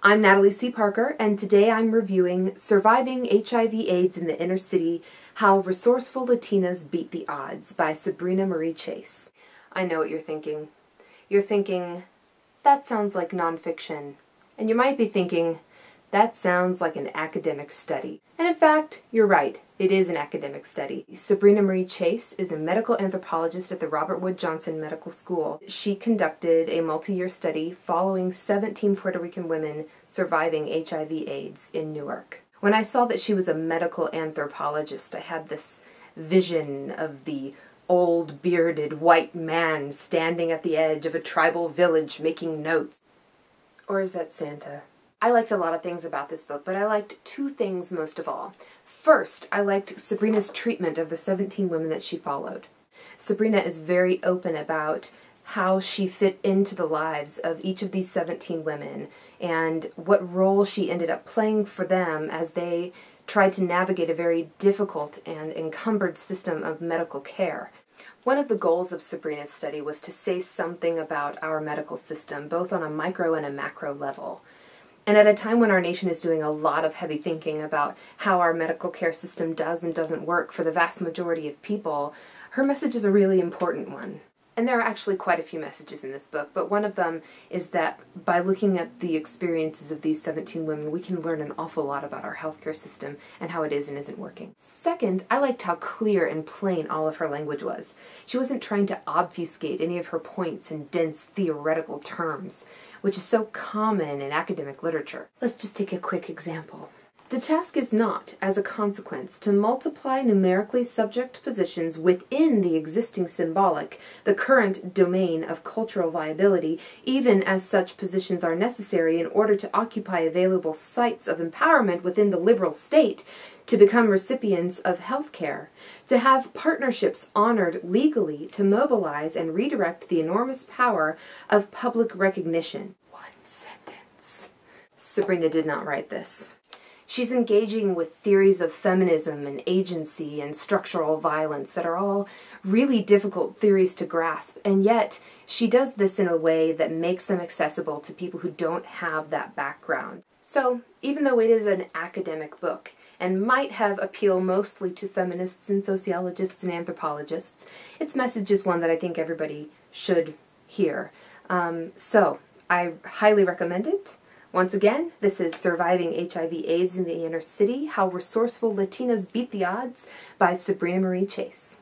I'm Natalie C. Parker, and today I'm reviewing Surviving HIV/AIDS in the Inner City, How Resourceful Latinas Beat the Odds by Sabrina Marie Chase. I know what you're thinking. You're thinking, that sounds like nonfiction. And you might be thinking, that sounds like an academic study. And in fact, you're right. It is an academic study. Sabrina Marie Chase is a medical anthropologist at the Robert Wood Johnson Medical School. She conducted a multi-year study following 17 Puerto Rican women surviving HIV/AIDS in Newark. When I saw that she was a medical anthropologist, I had this vision of the old bearded white man standing at the edge of a tribal village making notes. Or is that Santa? I liked a lot of things about this book, but I liked two things most of all. First, I liked Sabrina's treatment of the 17 women that she followed. Sabrina is very open about how she fit into the lives of each of these 17 women and what role she ended up playing for them as they tried to navigate a very difficult and encumbered system of medical care. One of the goals of Sabrina's study was to say something about our medical system, both on a micro and a macro level. And at a time when our nation is doing a lot of heavy thinking about how our medical care system does and doesn't work for the vast majority of people, her message is a really important one. And there are actually quite a few messages in this book, but one of them is that by looking at the experiences of these 17 women, we can learn an awful lot about our healthcare system and how it is and isn't working. Second, I liked how clear and plain all of her language was. She wasn't trying to obfuscate any of her points in dense theoretical terms, which is so common in academic literature. Let's just take a quick example. The task is not, as a consequence, to multiply numerically subject positions within the existing symbolic, the current domain of cultural viability, even as such positions are necessary in order to occupy available sites of empowerment within the liberal state, to become recipients of health care, to have partnerships honored legally to mobilize and redirect the enormous power of public recognition. One sentence. Sabrina did not write this. She's engaging with theories of feminism and agency and structural violence that are all really difficult theories to grasp, and yet she does this in a way that makes them accessible to people who don't have that background. So, even though it is an academic book, and might have appeal mostly to feminists and sociologists and anthropologists, its message is one that I think everybody should hear. So, I highly recommend it. Once again, this is Surviving HIV/AIDS in the Inner City, How Resourceful Latinas Beat the Odds by Sabrina Marie Chase.